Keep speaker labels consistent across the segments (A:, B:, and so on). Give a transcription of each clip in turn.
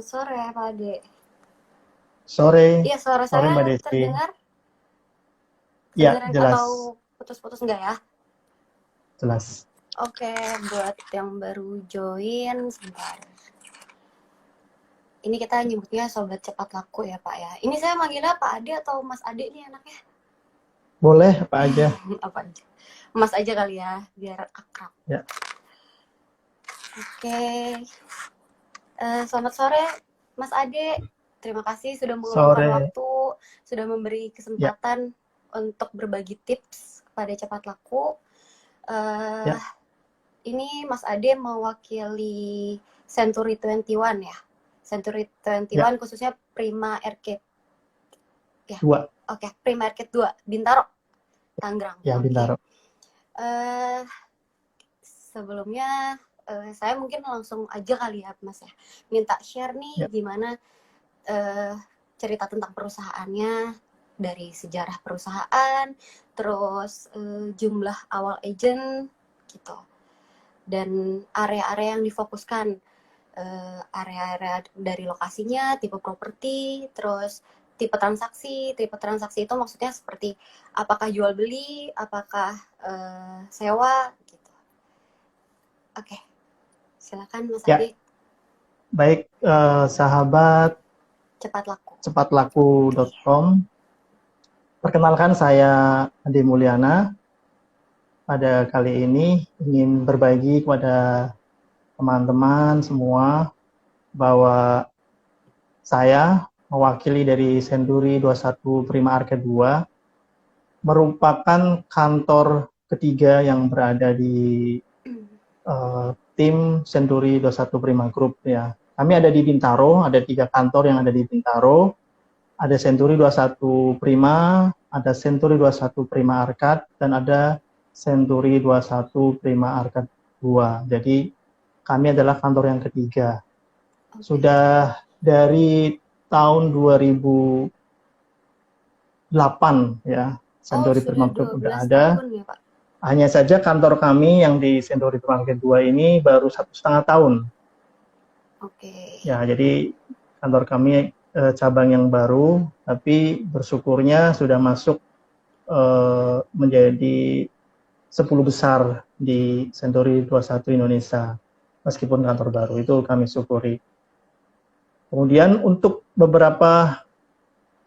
A: sore Pak Ade.
B: Sore,
A: Iya, suara
B: sore
A: saya
B: Mbak Desi.
A: terdengar?
B: Ya,
A: Kedengaran atau
B: jelas,
A: putus-putus enggak ya?
B: jelas.
A: Oke, buat yang baru join, sebentar. Ini kita nyebutnya Sobat Cepat Laku ya Pak ya. Ini saya manggilnya Pak Ade atau Mas Ade nih anaknya?
B: Boleh apa aja.
A: Apa aja? Mas aja kali ya, biar akrab.
B: Ya,
A: Oke, selamat sore Mas Ade. Terima kasih sudah meluangkan
B: sore.
A: waktu, sudah memberi
B: Ya,
A: kesempatan untuk berbagi tips kepada Cepat Laku. Eh,
B: ya,
A: ini Mas Ade mewakili Century 21 ya. Century
B: ya.
A: 21 khususnya Prima Arcade ya.
B: Dua.
A: Oke, Prima Arcade 2 Bintaro, Tangerang.
B: Ya,
A: Oke.
B: Bintaro.
A: Sebelumnya saya mungkin langsung aja kali ya Mas ya. Minta share nih
B: Ya,
A: gimana cerita tentang perusahaannya, dari sejarah perusahaan, terus jumlah awal agent gitu, dan area-area yang difokuskan, area-area dari lokasinya, tipe properti, terus tipe transaksi. Tipe transaksi itu maksudnya seperti apakah jual beli, apakah sewa gitu. Oke, silakan Mas
B: ya.
A: Ade.
B: Baik, sahabat
A: Cepat Laku.
B: cepatlaku.com. Perkenalkan saya Ade Mulyana. Pada kali ini ingin berbagi kepada teman-teman semua bahwa saya mewakili dari Century 21 Prima Arcade 2 merupakan kantor ketiga yang berada di tim Century 21 Prima Group ya. Kami ada di Bintaro, ada 3 kantor yang ada di Bintaro. Ada Century 21 Prima, ada Century 21 Prima Arcade, dan ada Century 21 Prima Arcade 2. Jadi kami adalah kantor yang ketiga.
A: Okay.
B: Sudah dari tahun 2008 ya, Century Prima Group udah ada.
A: Tahun ya, Pak?
B: Hanya saja kantor kami yang di Century Prima Arcade 2 ini baru 1,5 tahun.
A: Oke.
B: Ya, jadi kantor kami cabang yang baru, tapi bersyukurnya sudah masuk menjadi 10 besar di Century 21 Indonesia, meskipun kantor baru, itu kami syukuri. Kemudian untuk beberapa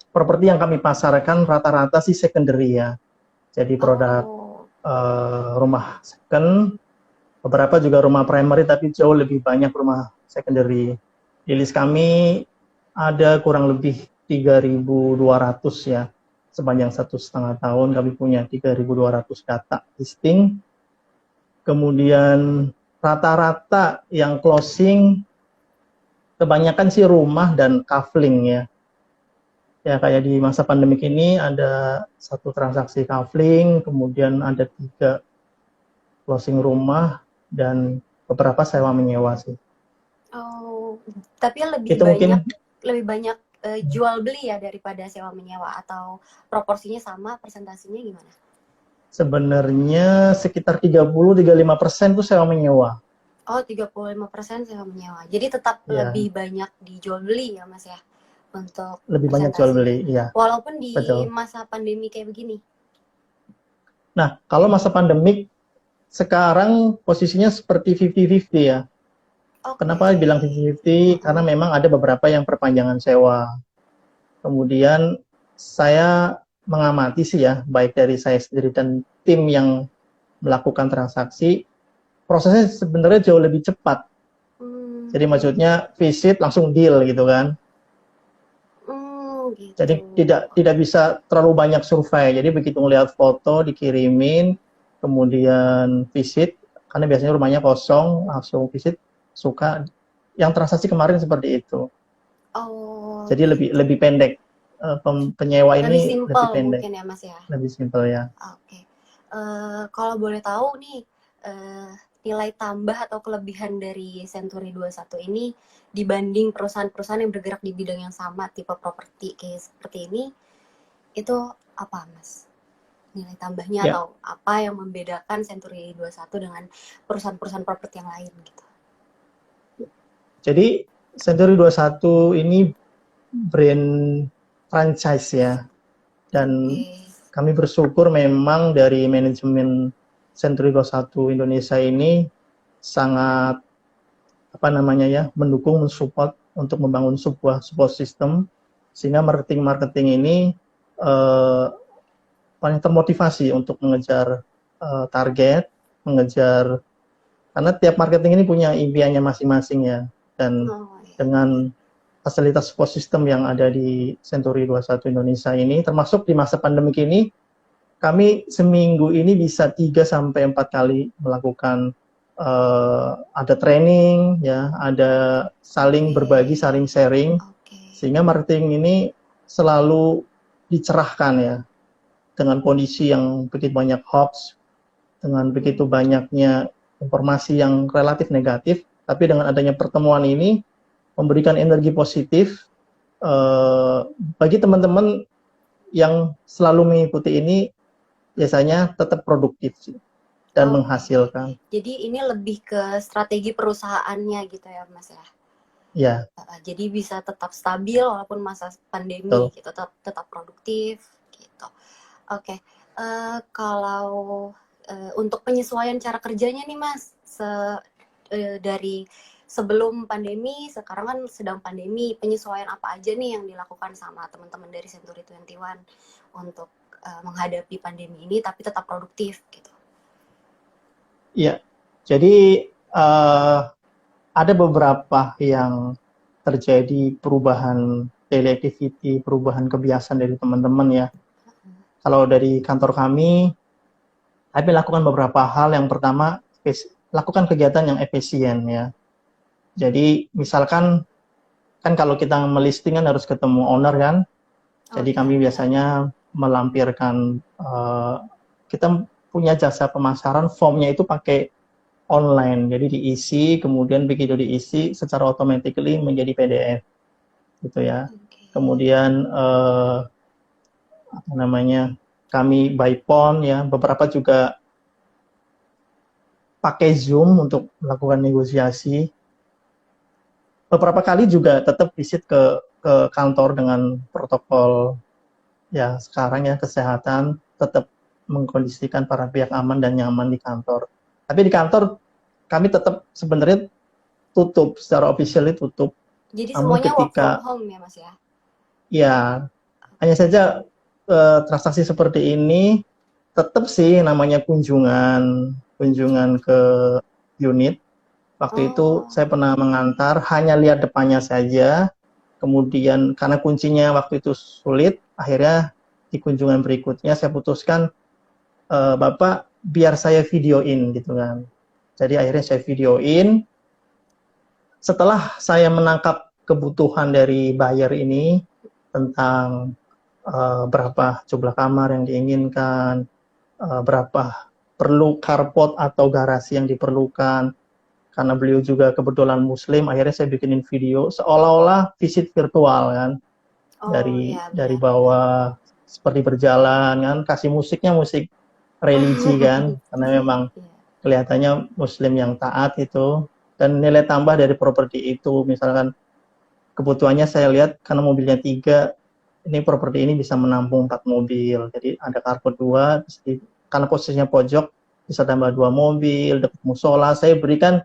B: properti yang kami pasarkan rata-rata sih secondary ya, jadi produk rumah second, beberapa juga rumah primary, tapi jauh lebih banyak rumah secondary. Di list kami ada kurang lebih 3.200 ya. Sepanjang 1,5 tahun kami punya 3.200 data listing. Kemudian rata-rata yang closing kebanyakan sih rumah dan kafling ya. Ya kayak di masa pandemik ini ada 1 transaksi kafling, kemudian ada 3 closing rumah, dan beberapa sewa menyewa sih.
A: Oh, tapi lebih
B: Itu
A: banyak
B: mungkin
A: jual beli ya daripada sewa menyewa, atau proporsinya sama, persentasinya gimana?
B: Sebenarnya sekitar 30-35% itu sewa menyewa.
A: Oh, 35% sewa menyewa. Jadi tetap
B: Ya,
A: lebih banyak dijual beli ya, Mas ya, untuk
B: lebih banyak jual
A: persentasinya.
B: beli, ya.
A: Walaupun di
B: Betul.
A: masa pandemi kayak begini.
B: Nah, kalau masa pandemik sekarang posisinya seperti 50-50 ya.
A: Okay.
B: Kenapa bilang 50-50? Karena memang ada beberapa yang perpanjangan sewa. Kemudian saya mengamati sih ya, baik dari saya sendiri dan tim yang melakukan transaksi, prosesnya sebenarnya jauh lebih cepat. Jadi maksudnya visit langsung deal gitu kan.
A: Gitu.
B: Jadi tidak bisa terlalu banyak survei. Jadi begitu ngelihat foto dikirimin, kemudian visit, karena biasanya rumahnya kosong, langsung visit, suka. Yang transaksi kemarin seperti itu.
A: Oh.
B: Jadi
A: gitu.
B: lebih pendek. Penyewa
A: lebih
B: ini
A: simple
B: lebih pendek.
A: Mungkin ya Mas ya.
B: Lebih simpel ya.
A: Oke. Kalau boleh tahu nih, nilai tambah atau kelebihan dari Century 21 ini dibanding perusahaan-perusahaan yang bergerak di bidang yang sama, tipe properti kayak seperti ini, itu apa Mas? Nilai tambahnya
B: Ya.
A: atau apa yang membedakan Century 21 dengan perusahaan-perusahaan properti yang lain gitu?
B: Jadi Century 21 ini brand franchise ya, dan
A: Oke.
B: kami bersyukur memang dari manajemen Century 21 Indonesia ini sangat apa namanya ya, mendukung, mensupport untuk membangun sebuah support system sehingga marketing ini eh, paling termotivasi untuk mengejar target, mengejar, karena tiap marketing ini punya impiannya masing-masing ya, dan
A: Oh iya.
B: dengan fasilitas support system yang ada di Century 21 Indonesia ini, termasuk di masa pandemi ini, kami seminggu ini bisa 3 sampai 4 kali melakukan ada training ya, ada saling
A: Oke.
B: berbagi, saling sharing,
A: Oke.
B: sehingga marketing ini selalu dicerahkan ya, dengan kondisi yang begitu banyak hoax, dengan begitu
A: Hmm.
B: banyaknya informasi yang relatif negatif, tapi dengan adanya pertemuan ini memberikan energi positif eh, bagi teman-teman yang selalu mengikuti ini, biasanya tetap produktif sih, dan
A: Oke.
B: menghasilkan.
A: Jadi ini lebih ke strategi perusahaannya gitu ya, Mas ya.
B: Ya,
A: Jadi bisa tetap stabil walaupun masa pandemi
B: betul.
A: gitu, tetap tetap produktif gitu. Oke. Kalau untuk penyesuaian cara kerjanya nih Mas, dari sebelum pandemi, sekarang kan sedang pandemi, penyesuaian apa aja nih yang dilakukan sama teman-teman dari Century 21 untuk menghadapi pandemi ini tapi tetap produktif gitu.
B: Ya, jadi ada beberapa yang terjadi perubahan daily activity, perubahan kebiasaan dari teman-teman ya. Kalau dari kantor kami lakukan beberapa hal. Yang pertama, lakukan kegiatan yang efisien ya. Jadi misalkan, kan kalau kita melisting kan harus ketemu owner kan.
A: Oh
B: Jadi
A: iya
B: kami
A: benar.
B: biasanya melampirkan, kita punya jasa pemasaran, formnya itu pakai online. Jadi diisi, kemudian begitu diisi secara automatically menjadi PDF gitu ya.
A: Oke.
B: Kemudian apa namanya, kami by phone ya, beberapa juga pakai Zoom untuk melakukan negosiasi. Beberapa kali juga tetap visit ke kantor dengan protokol ya sekarang ya, kesehatan, tetap mengkondisikan para pihak aman dan nyaman di kantor. Tapi di kantor kami tetap sebenarnya tutup, secara officially tutup.
A: Jadi
B: Namun
A: semuanya work from
B: ketika
A: home ya Mas ya?
B: ya, hanya
A: Oke.
B: saja transaksi seperti ini tetap sih namanya kunjungan, kunjungan ke unit. Waktu itu
A: Oh,
B: saya pernah mengantar, hanya lihat depannya saja, kemudian karena kuncinya waktu itu sulit, akhirnya di kunjungan berikutnya saya putuskan, Bapak biar saya videoin gitu kan. Jadi akhirnya saya videoin. Setelah saya menangkap kebutuhan dari buyer ini tentang berapa jumlah kamar yang diinginkan, berapa perlu carport atau garasi yang diperlukan. Karena beliau juga kebetulan muslim, akhirnya saya bikinin video seolah-olah visit virtual kan,
A: oh
B: dari
A: ya
B: dari
A: benar-benar.
B: bawah seperti berjalan kan, kasih musiknya musik religi kan, karena memang
A: Iya.
B: kelihatannya muslim yang taat itu. Dan nilai tambah dari properti itu, misalkan kebutuhannya saya lihat karena mobilnya 3, ini properti ini bisa menampung 4 mobil, jadi ada carport 2, karena posisinya pojok bisa tambah 2 mobil, dekat musola. Saya berikan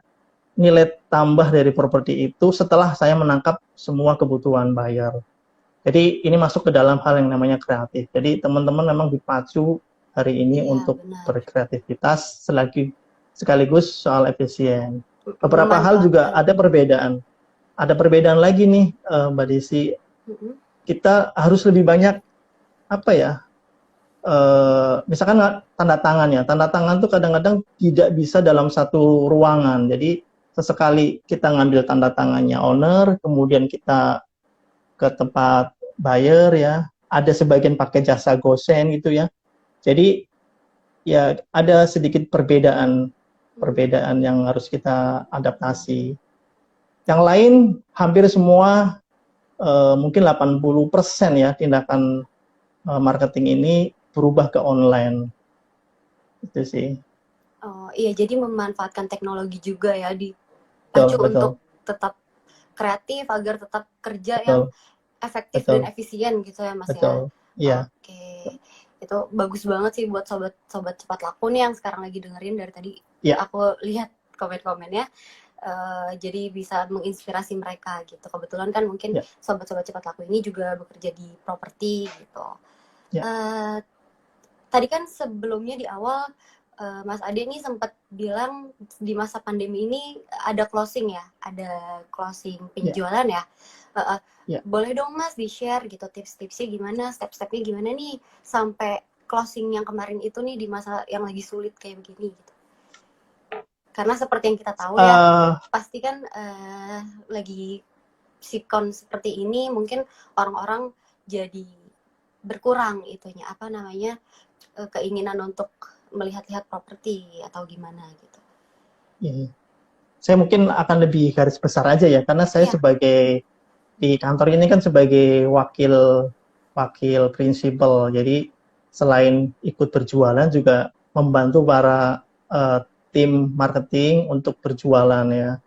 B: nilai tambah dari properti itu setelah saya menangkap semua kebutuhan buyer. Jadi ini masuk ke dalam hal yang namanya kreatif. Jadi teman-teman memang dipacu hari ini
A: Iya
B: untuk
A: benar.
B: berkreativitas sekaligus soal efisien. Beberapa hal juga
A: Memanfaatkan.
B: ada perbedaan. Ada perbedaan lagi nih, Mbak Desi.
A: Mm-mm.
B: Kita harus lebih banyak apa ya? Misalkan tanda tangan ya. Tanda tangan tuh kadang-kadang tidak bisa dalam satu ruangan. Jadi sesekali kita ngambil tanda tangannya owner, kemudian kita ke tempat buyer ya. Ada sebagian pakai jasa gosen gitu ya. Jadi ya ada sedikit perbedaan,
A: Mm-mm.
B: perbedaan yang harus kita adaptasi. Yang lain hampir semua, mungkin 80% ya tindakan marketing ini berubah ke online. Itu sih.
A: Oh iya, jadi memanfaatkan teknologi juga ya,
B: Betul,
A: dipacu untuk
B: betul.
A: tetap kreatif agar tetap kerja yang
B: betul,
A: efektif dan
B: betul,
A: efisien gitu ya Mas ya.
B: betul. Iya,
A: Oke, itu bagus banget sih buat sobat-sobat cepat laku nih yang sekarang lagi dengerin. Dari tadi
B: iya,
A: aku lihat komen-komennya, jadi bisa menginspirasi mereka gitu. Kebetulan kan mungkin
B: iya,
A: sobat-sobat cepat laku ini juga bekerja di properti gitu.
B: iya,
A: Eh, Tadi kan sebelumnya di awal Mas Ade nih sempat bilang di masa pandemi ini ada closing ya, ada closing
B: iya,
A: penjualan ya. Uh, uh,
B: iya.
A: Boleh dong Mas di-share gitu tips-tipsnya gimana, step-stepnya gimana nih sampai closing yang kemarin itu nih di masa yang lagi sulit kayak begini gitu. Karena seperti yang kita tahu ya,
B: Eh,
A: pasti kan lagi sikon seperti ini mungkin orang-orang jadi berkurang itunya apa namanya keinginan untuk melihat-lihat properti atau gimana gitu.
B: iya, iya. Saya mungkin akan lebih garis besar aja ya, karena saya
A: Iya.
B: sebagai di kantor ini kan sebagai wakil wakil prinsipal. Jadi selain ikut berjualan juga membantu para tim marketing untuk berjualan ya.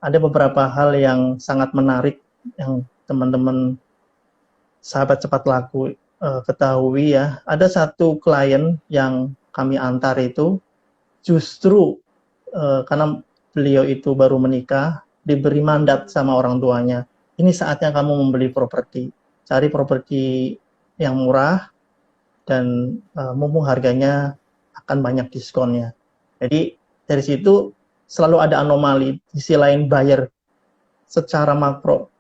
B: Ada beberapa hal yang sangat menarik yang teman-teman sahabat cepat laku ketahui ya. Ada satu klien yang kami antar itu justru karena beliau itu baru menikah, diberi mandat sama orang tuanya. Ini saatnya kamu membeli properti. Cari properti yang murah dan mumpung harganya akan banyak diskonnya. Jadi dari situ selalu ada anomali. Di sisi lain buyer secara makro,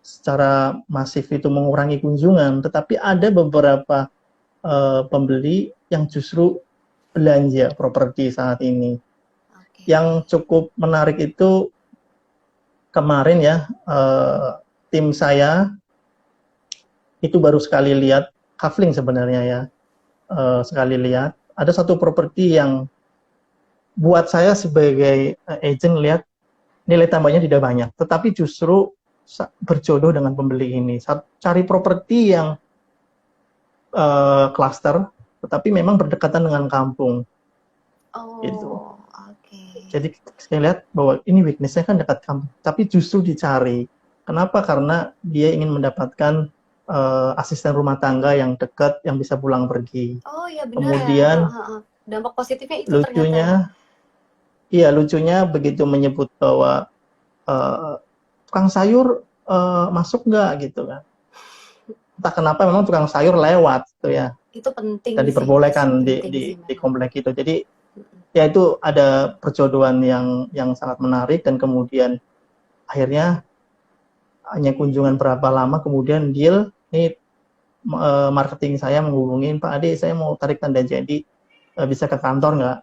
B: secara masif itu mengurangi kunjungan, tetapi ada beberapa pembeli yang justru belanja properti saat ini.
A: Oke.
B: Yang cukup menarik itu kemarin ya, tim saya itu baru sekali lihat, Kafling sebenarnya ya, sekali lihat, ada satu properti yang buat saya sebagai agent lihat nilai tambahnya tidak banyak, tetapi justru berjodoh dengan pembeli ini. Cari properti yang cluster, tetapi memang berdekatan dengan kampung, gitu.
A: Oh, oke.
B: Jadi saya lihat bahwa ini weakness-nya kan dekat kampung, tapi justru dicari. Kenapa? Karena dia ingin mendapatkan asisten rumah tangga yang dekat, yang bisa pulang pergi.
A: Oh ya benar ya.
B: Kemudian
A: Dampak positifnya itu ternyata ya.
B: lucunya, iya lucunya begitu menyebut bahwa uh, tukang sayur masuk nggak gitu kan. Entah kenapa memang tukang sayur lewat gitu ya,
A: Itu penting
B: dan
A: sih Mas,
B: diperbolehkan
A: penting sih
B: di
A: memang.
B: komplek itu. Jadi ya itu ada perjodohan yang sangat menarik dan kemudian akhirnya hanya kunjungan berapa lama kemudian deal ini marketing saya menghubungin Pak Ade saya mau tarik tanda jadi bisa ke kantor nggak?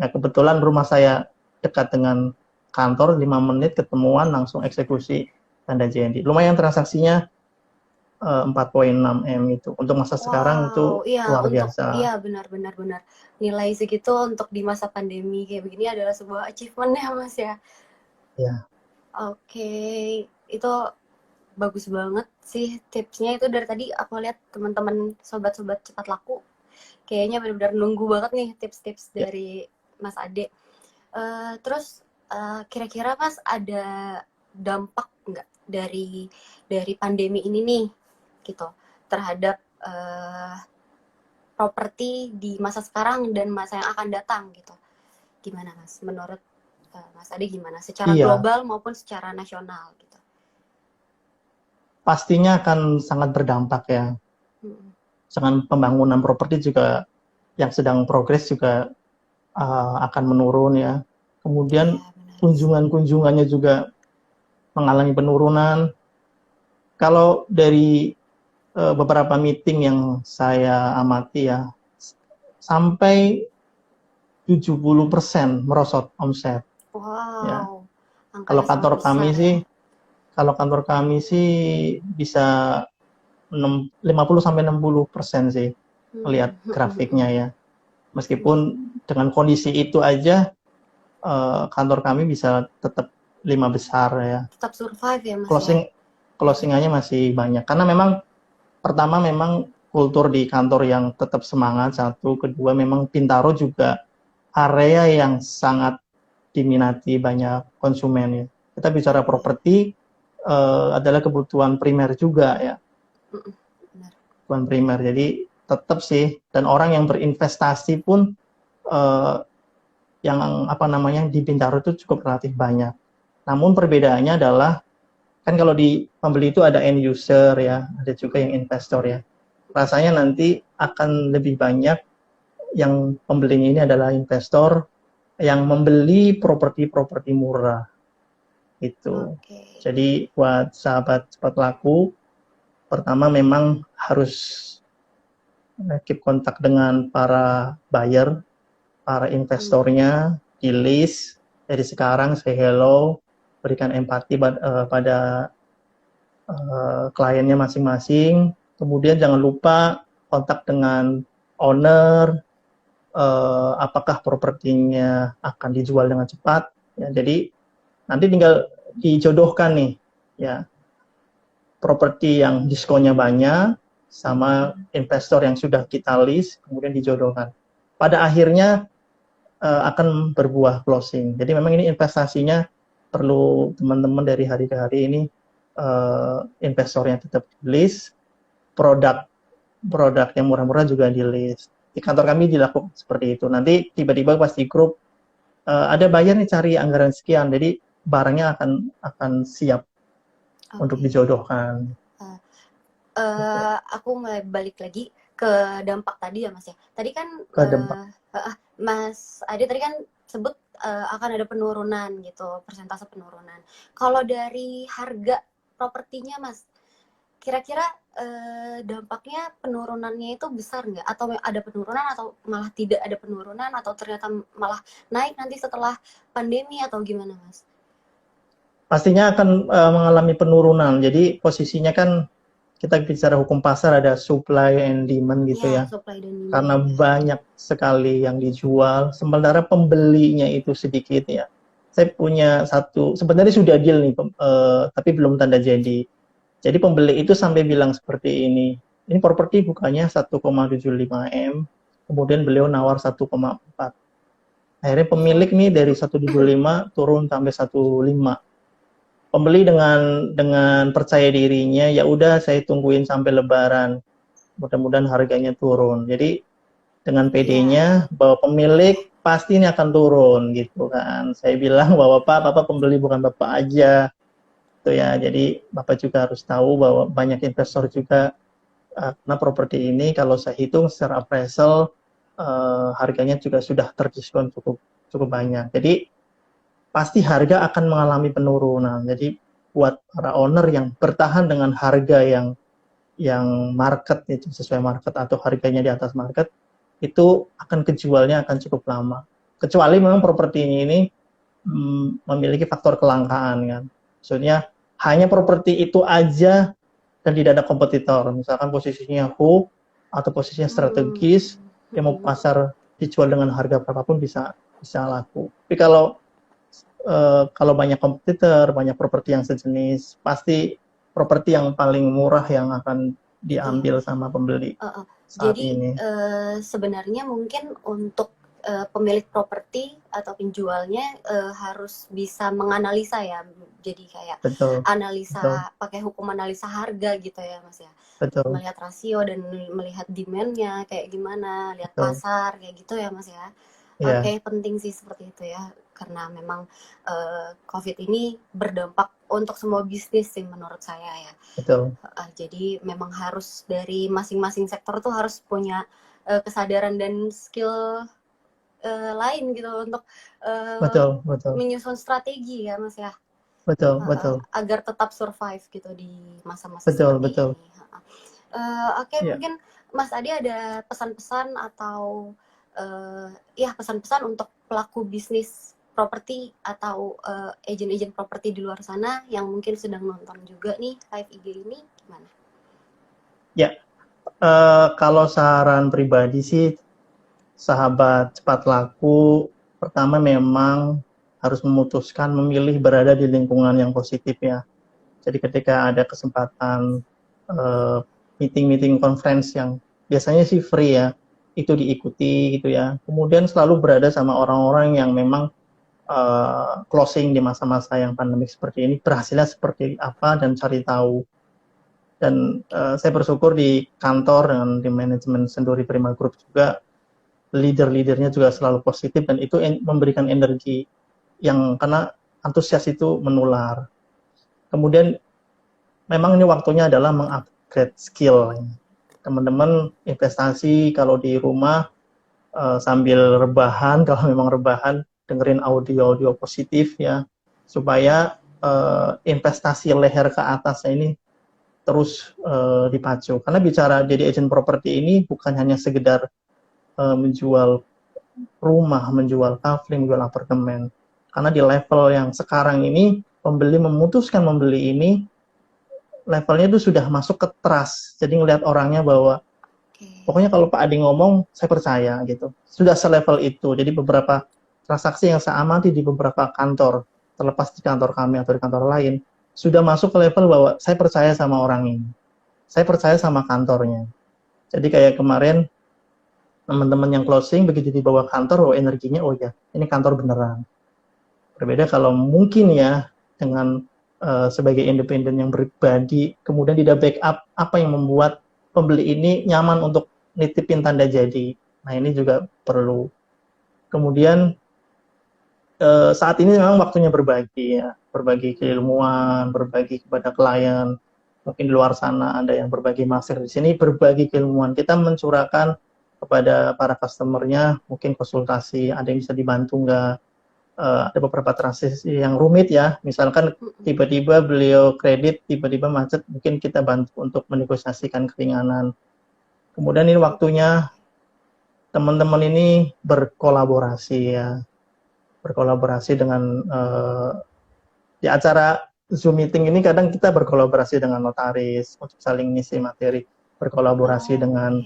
B: Nah kebetulan rumah saya dekat dengan kantor 5 menit ketemuan langsung eksekusi tanda jadi. Lumayan transaksinya 4,6 M itu untuk masa sekarang itu
A: Wow, iya
B: luar
A: untuk
B: biasa.
A: iya benar-benar benar. Nilai segitu untuk di masa pandemi kayak begini adalah sebuah achievement ya Mas ya.
B: Ya,
A: Oke, itu bagus banget sih tipsnya itu dari tadi aku lihat teman-teman sobat-sobat cepat laku kayaknya benar-benar nunggu banget nih tips-tips
B: ya.
A: dari Mas Ade. Terus kira-kira Mas ada dampak nggak dari pandemi ini nih gitu terhadap properti di masa sekarang dan masa yang akan datang gitu? Gimana Mas? Menurut Mas Ade gimana? Secara
B: Iya,
A: global maupun secara nasional gitu?
B: pastinya akan sangat berdampak ya.
A: Hmm.
B: Dengan pembangunan properti juga yang sedang progres juga akan menurun ya.
A: Iya
B: Kemudian
A: benar sih.
B: kunjungannya juga mengalami penurunan. Kalau dari beberapa meeting yang saya amati ya, sampai 70% merosot omset ya.
A: Wow,
B: Kalau
A: angkanya sangat
B: kantor
A: besar
B: kami
A: ya.
B: sih, kalau kantor kami sih bisa 50 sampai 60% sih melihat grafiknya ya. Meskipun dengan kondisi itu aja kantor kami bisa tetap 5 besar ya.
A: Tetap survive ya Mas ya.
B: Closingannya masih banyak karena memang pertama memang kultur di kantor yang tetap semangat satu, kedua memang Bintaro juga area yang sangat diminati banyak konsumen ya. Kita bicara properti adalah kebutuhan primer juga ya,
A: Benar.
B: kebutuhan primer. Jadi tetap sih, dan orang yang berinvestasi pun eh, yang apa namanya di Bintaro itu cukup relatif banyak. Namun perbedaannya adalah kan kalau di pembeli itu ada end user ya, ada juga yang investor ya. Rasanya nanti akan lebih banyak yang pembelinya ini adalah investor yang membeli properti-properti murah itu.
A: Oke.
B: Jadi buat sahabat cepat laku, pertama memang harus keep kontak dengan para buyer, para investornya, di list dari sekarang, say hello, berikan empati pada kliennya masing-masing. Kemudian jangan lupa kontak dengan owner, apakah propertinya akan dijual dengan cepat. Ya, jadi nanti tinggal dijodohkan nih, ya properti yang diskonnya banyak sama investor yang sudah kita list, kemudian dijodohkan. Pada akhirnya akan berbuah closing. Jadi memang ini investasinya perlu teman-teman dari hari ke hari ini investor yang tetap di list, produk yang murah-murah juga di list. Di kantor kami dilakukan seperti itu. Nanti tiba-tiba pas di grup ada buyer nih cari anggaran sekian, jadi barangnya akan siap untuk dijodohkan.
A: Aku mulai balik lagi ke dampak tadi ya Mas ya. Tadi kan Mas Ade tadi kan sebut akan ada penurunan gitu, persentase penurunan. Kalau dari harga propertinya Mas, kira-kira dampaknya penurunannya itu besar nggak? Atau ada penurunan atau malah tidak ada penurunan atau ternyata malah naik nanti setelah pandemi atau gimana Mas?
B: Pastinya akan mengalami penurunan. Jadi posisinya kan kita bicara hukum pasar ada supply and demand gitu ya.
A: Supply dan demand.
B: Karena banyak sekali yang dijual, sementara pembelinya itu sedikit ya. Saya punya satu, sebenarnya sudah deal nih, tapi belum tanda jadi. Jadi pembeli itu sampai bilang seperti ini properti bukannya 1,75 M, kemudian beliau nawar 1,4. Akhirnya pemilik nih dari 1,75 turun sampai 1,5. Pembeli dengan percaya dirinya, ya udah saya tungguin sampai Lebaran, mudah-mudahan harganya turun. Jadi dengan PD-nya bahwa pemilik pasti ini akan turun gitu kan. Saya bilang bahwa Bapak pembeli bukan Bapak aja. Itu ya. Jadi Bapak juga harus tahu bahwa banyak investor juga karena properti ini kalau saya hitung secara appraisal harganya juga sudah terdiskon cukup banyak. Jadi pasti harga akan mengalami penurunan. Jadi buat para owner yang bertahan dengan harga yang market itu sesuai market atau harganya di atas market, itu akan kejualnya akan cukup lama. Kecuali memang properti ini memiliki faktor kelangkaan kan. Maksudnya hanya properti itu aja dan tidak ada kompetitor. Misalkan posisinya hook atau posisinya strategis, yang mau pasar dijual dengan harga berapapun bisa laku. Tapi kalau banyak kompetitor, banyak properti yang sejenis, pasti properti yang paling murah yang akan diambil sama pembeli saat
A: jadi,
B: ini.
A: sebenarnya mungkin untuk pemilik properti atau penjualnya harus bisa menganalisa ya, jadi kayak analisa pakai hukum analisa harga gitu ya Mas ya. Melihat rasio dan melihat demand-nya kayak gimana, lihat pasar kayak gitu ya Mas ya. Oke, penting sih seperti itu ya, karena memang COVID ini berdampak untuk semua bisnis sih menurut saya ya. Jadi memang harus dari masing-masing sektor tuh harus punya kesadaran dan skill lain gitu untuk menyusun strategi ya Mas ya.
B: Betul.
A: Agar tetap survive gitu di masa-masa seperti ini. Oke, mungkin Mas Ade ada pesan-pesan atau pesan-pesan untuk pelaku bisnis properti atau agent-agent properti di luar sana yang mungkin sedang nonton juga nih live IG ini, gimana?
B: Ya, kalau saran pribadi sih, sahabat cepat laku, pertama memang harus memutuskan memilih berada di lingkungan yang positif ya. Jadi ketika ada kesempatan meeting conference yang biasanya sih free ya, itu diikuti gitu ya. Kemudian selalu berada sama orang-orang yang memang closing di masa-masa yang pandemik seperti ini berhasilnya seperti apa dan cari tahu. Dan saya bersyukur di kantor dengan di manajemen Senduri Prima Group juga leader-leadernya juga selalu positif dan itu memberikan energi yang karena antusias itu menular. Kemudian memang ini waktunya adalah mengupgrade skill. Teman-teman investasi kalau di rumah sambil rebahan, kalau memang rebahan dengerin audio-audio positif ya, supaya investasi leher ke atasnya ini terus dipacu. Karena bicara jadi agent properti ini bukan hanya sekedar menjual rumah, menjual kafling, menjual apartemen. Karena di level yang sekarang ini, pembeli memutuskan membeli ini, levelnya itu sudah masuk ke trust. Jadi ngelihat orangnya bahwa, pokoknya kalau Pak Adi ngomong, saya percaya gitu. Sudah selevel itu. Jadi beberapa transaksi yang saya amati di beberapa kantor, terlepas di kantor kami atau di kantor lain, sudah masuk ke level bahwa saya percaya sama orang ini. Saya percaya sama kantornya. Jadi kayak kemarin, teman-teman yang closing, begitu dibawa kantor, oh energinya, oh ya, ini kantor beneran. Berbeda kalau mungkin ya, dengan sebagai independen yang pribadi, kemudian tidak backup apa yang membuat pembeli ini nyaman untuk nitipin tanda jadi. Nah ini juga perlu. Kemudian saat ini memang waktunya berbagi ya, berbagi keilmuan, berbagi kepada klien. Mungkin di luar sana ada yang berbagi master, di sini berbagi keilmuan. Kita mencurahkan kepada para customernya, mungkin konsultasi, ada yang bisa dibantu nggak? Ada beberapa transaksi yang rumit ya, misalkan tiba-tiba beliau kredit, tiba-tiba macet, mungkin kita bantu untuk menegosiasikan keringanan. Kemudian ini waktunya teman-teman ini berkolaborasi ya, berkolaborasi dengan di acara Zoom meeting ini kadang kita berkolaborasi dengan notaris untuk saling ngisi materi, berkolaborasi dengan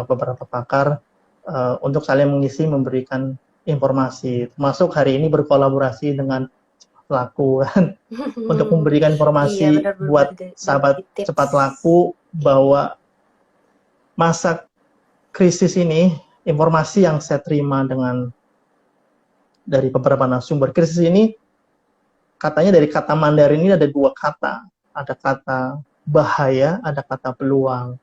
B: beberapa pakar untuk saling mengisi, memberikan informasi. Termasuk hari ini berkolaborasi dengan Cepat Laku kan, untuk memberikan informasi buat sahabat Cepat Laku bahwa masa krisis ini, informasi yang saya terima dari beberapa narasumber, krisis ini katanya dari kata Mandarin ini ada dua kata, ada kata bahaya, ada kata peluang.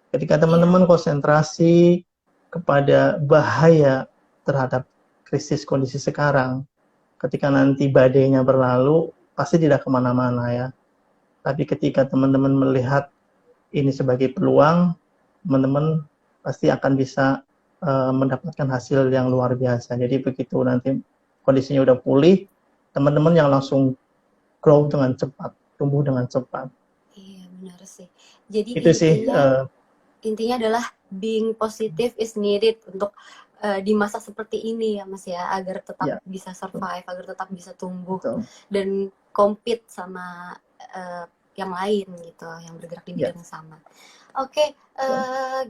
B: Ketika teman-teman konsentrasi kepada bahaya terhadap krisis kondisi sekarang, ketika nanti badainya berlalu, pasti tidak kemana-mana ya. Tapi ketika teman-teman melihat ini sebagai peluang, teman-teman pasti akan bisa mendapatkan hasil yang luar biasa. Jadi begitu nanti kondisinya udah pulih, teman-teman yang langsung grow dengan cepat, tumbuh dengan cepat.
A: Iya benar sih. Jadi
B: itu
A: intinya adalah being positive is needed untuk di masa seperti ini ya Mas ya, agar tetap bisa survive, agar tetap bisa tumbuh dan compete sama yang lain gitu, yang bergerak di bidang yang sama. Oke,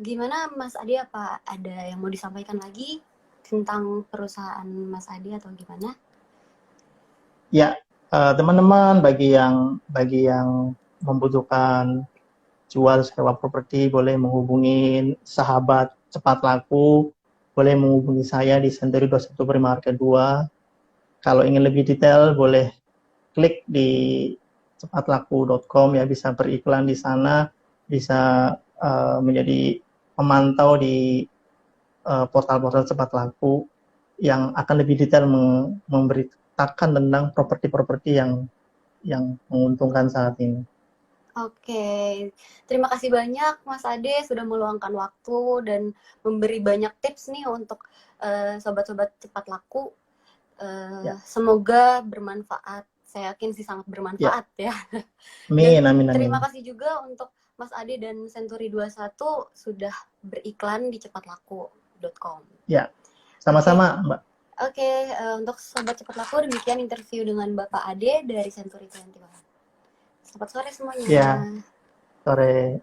A: gimana Mas Adi, apa ada yang mau disampaikan lagi tentang perusahaan Mas Adi atau gimana?
B: Ya, teman-teman bagi yang membutuhkan jual sewa properti boleh menghubungi sahabat Cepat Laku, boleh menghubungi saya di Senturi 21 Prima Market 2. Kalau ingin lebih detail boleh klik di cepatlaku.com ya, bisa beriklan di sana, bisa menjadi pemantau di portal-portal Cepat Laku yang akan lebih detail memberitakan tentang properti-properti yang menguntungkan saat ini.
A: Oke, terima kasih banyak Mas Ade sudah meluangkan waktu dan memberi banyak tips nih untuk sobat-sobat Cepat Laku. Semoga bermanfaat. Saya yakin sih sangat bermanfaat ya.
B: Amin, amin.
A: Terima kasih juga untuk Mas Ade dan Senturi 21 sudah beriklan di cepatlaku.com.
B: Ya, sama-sama Mbak.
A: Oke, untuk sobat Cepat Laku, demikian interview dengan Bapak Ade dari Senturi 21. Selamat sore semuanya.
B: Ya, sore.